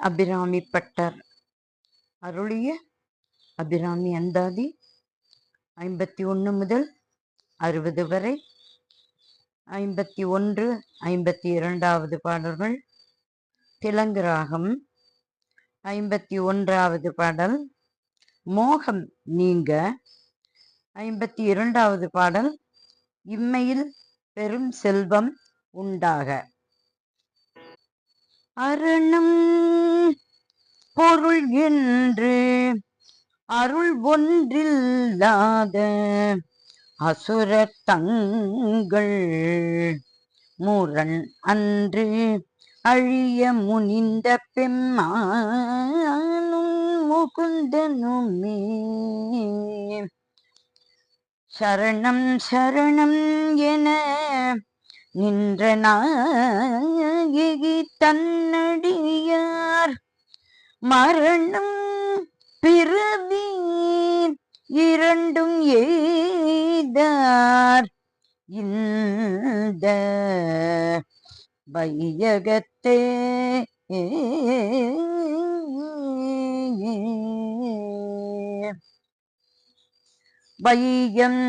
Abirami butter அருளிய அபிராமி அந்தாதி 51 முதல் 60 வரை. 51, 52வது பாடல்கள் திலங்கு ராகம். 51வது பாடல் மோகம் நீங்க. 52வது பாடல் இம்மையில் பெரும் செல்வம் உண்டாக. அரணம் பொருள் என்று அருள் ஒன்றில்லாத அசுர தங்கள் முரண் அன்று அழிய முனிந்த பெம்மானும் முகுந்தனுமே. சரணம் சரணம் என நின்ற நாயகி தன்னடியார் மரணம் பிறவி இரண்டும் எய்தார் இந்த வையகத்தே. வையம்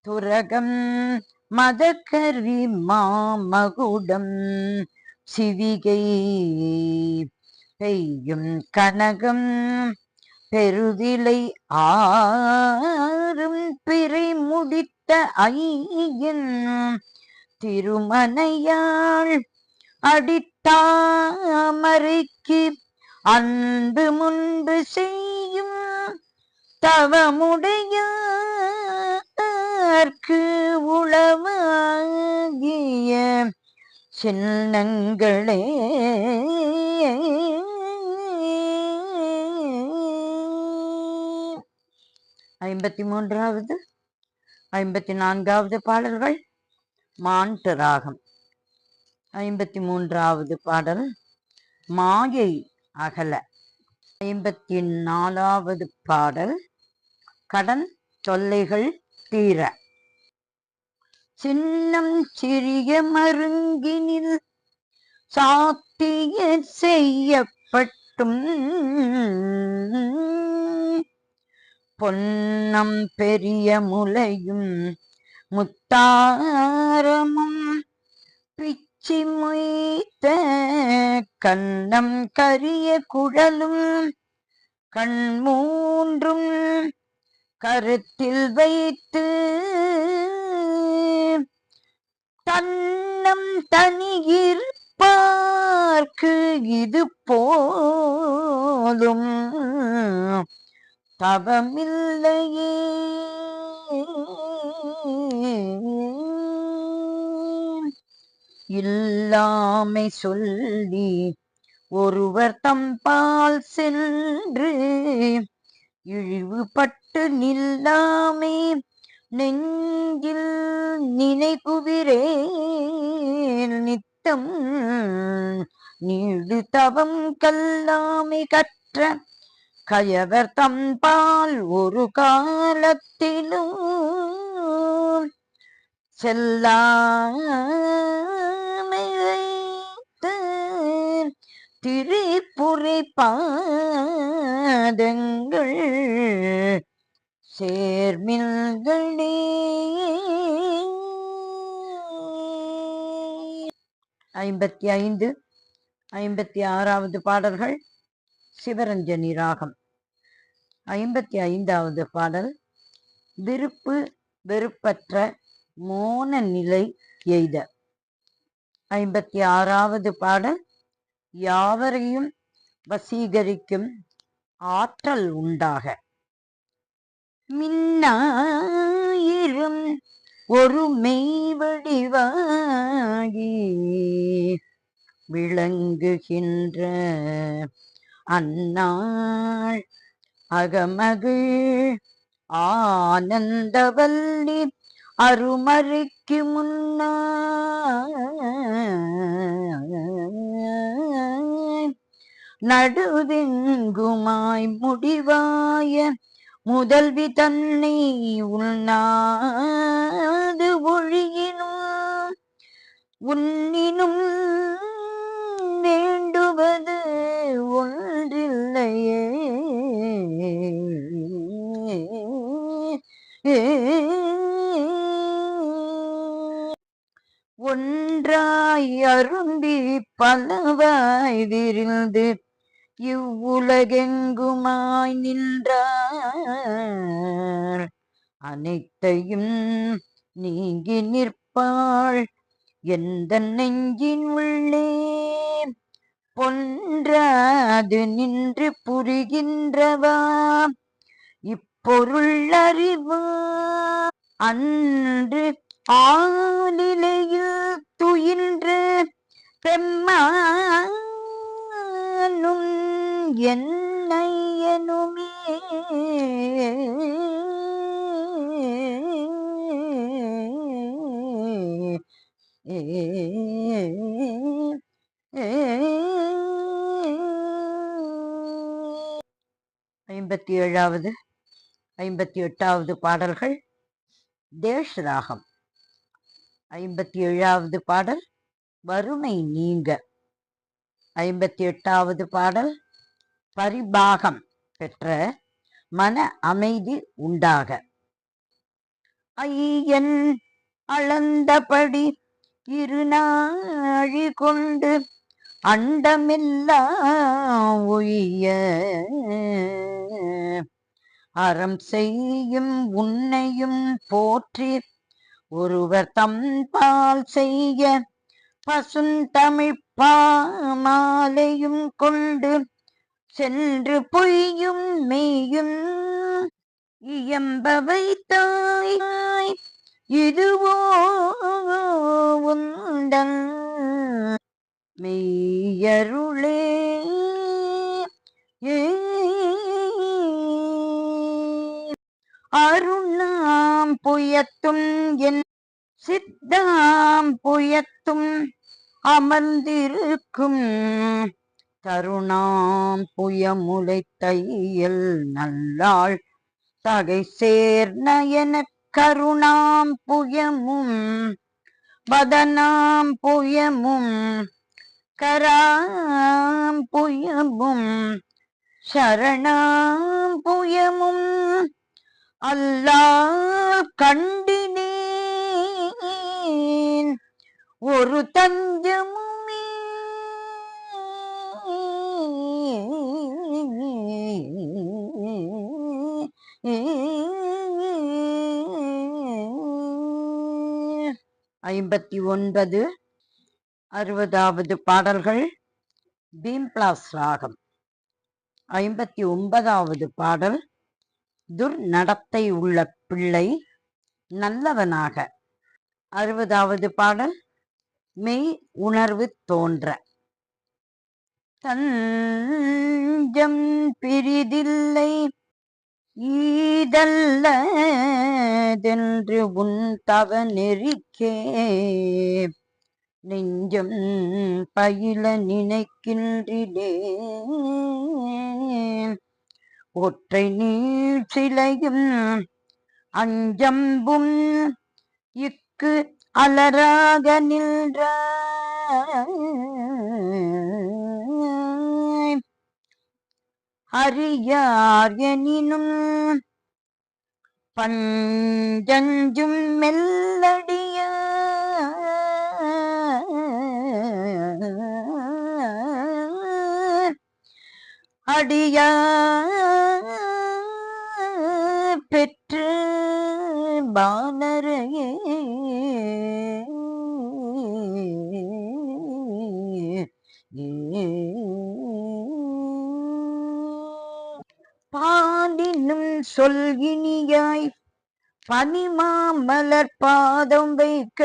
துரகம் மதக்கரி மாமகுடம் சிவிகை பெய்யும் கனகம் பெருவிலை ஆறும் பிறை முடித்த ஐயன் திருமனையாள் அடித்தாமரைக்கு அன்பு முன்பு செய்யும் தவமுடையார்க்கு உளவாகிய சின்னங்களே. 53வது 54வது பாடல்கள் மாண்டு ராகம். 53வது பாடல் மாயை அகல. 54வது பாடல் கடன் தொல்லைகள் தீர. சின்னம் சிறிய மருங்கினில் சாத்திய செய்யப்பட்டும் பொன்னம் பெரிய முலையும் முத்தாரமும் பிச்சி மொய்த்த கண்ணம் கரிய குழலும் கண் மூன்றும் கருத்தில் வைத்து தன்னம் தனியிருப்பார்க்கு இது போலும் தவமில்லையே. இல்லாமை சொல்லி ஒருவர் தம்பால் சென்று இழிவுபட்டு நில்லாமை நெஞ்சில் நினைகுவிரேன் நித்தம் நீடு தவம் கல்லாமை கற்ற கயவர் தம்பால் ஒரு காலத்திலும் செல்லாமை வைத்த திரிபுரை பாதங்கள் சேர்மில்களே. 55, 56வது பாடல்கள் சிவரஞ்சனி ராகம். 55வது பாடல் விருப்பு வெறுப்பற்ற மோன நிலை எய்த. 56வது பாடல் யாவரையும் வசீகரிக்கும் ஆற்றல் உண்டாக. மின்னாயிரும் ஒரு மெய்வடிவாகி விளங்குகின்ற அந்நாள் அகமகிழ் ஆனந்தவல்லி அருமறைக்கு முன்னாய் நடுவெங்குமாய் முடிவாய முதல்வி தன்னை உண்ணாது ஒழியினும் உன்னினும் வேண்டுவது ஒன்றாய் அரும்பி பலவாய் விரிந்து இவ்வுலகெங்குமாய் நின்றாள். அனைத்தையும் நீங்கி நிற்பாள் எந்த நெஞ்சின் உள்ளே. பொன்றாது நின்று புரிகின்றவா இப்பொருள் அறிவா. அன்று ஆலிலையில் துயின்ற பெம்மானும் என்னையனுமே ஐம்பத்தி ஏழாவது 58வது பாடல்கள் தேஷ் ராகம். 57வது பாடல் வறுமை நீங்க. 58வது பாடல் பரிபாகம் பெற்ற மன அமைதி உண்டாக. ஐயன் அளந்தபடி இருநாழி கொண்டு அண்டமெல்லாம் ஒழிய அறம் செய்யும் உன்னையும் போற்றி ஒருவர் தம்பால் செய்ய பசுந்தமிழ் பாமாலையும் கொண்டு சென்று பொய்யும் மெய்யும் இயம்ப வைத்தாய். இதுவோ உந்தன் மெய்யருளே. அருணாம் புயத்தும் என் சித்தாம் புயத்தும் அமர்ந்திருக்கும் தருணாம் புயமுலை தையல் நல்லாள் தகை சேர்நயன கருணாம் புயமும் வதனாம் புயமும் கராம் புயமும் சரணாம் புயமும் அல்லாஹ் கண்டினேன் ஒரு தஞ்சமுமே. ஐம்பத்தி 60வது பாடல்கள் பீம்ப்ளாஸ் ராகம். 59வது பாடல் துர்நடத்தை உள்ள பிள்ளை நல்லவனாக. 60வது பாடல் மெய் உணர்வு தோன்ற. தஞ்சம் பிரிதில்லை ஈதல்லதென்று உன் தவ நெறிக்கே நெஞ்சம் பயில நினைக்கின்றேன் ஒற்றை நீள் சிலையும் அஞ்சம்பும் இக்கு அலராக நின்ற அறியார் எனினும் பஞ்சஞ்சும் மெல்லடிய அடிய பெற்று பானரையே பாடினும் சொல்கினியாய் பனிமாமலர் பாதம் வைக்க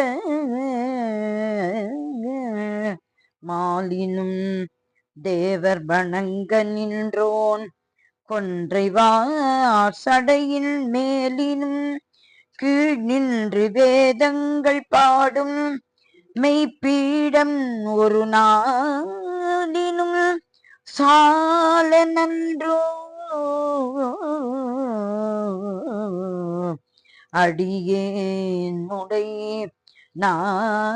மாலினும் தேவர் வணங்க நின்றோன் கொன்றைவார் சடையின் மேலினும் கீழ் நின்று வேதங்கள் பாடும் மெய்ப்பீடம் ஒரு நாளினும் சால நன்றோ அடியேன் முடை நாய்த்தலையே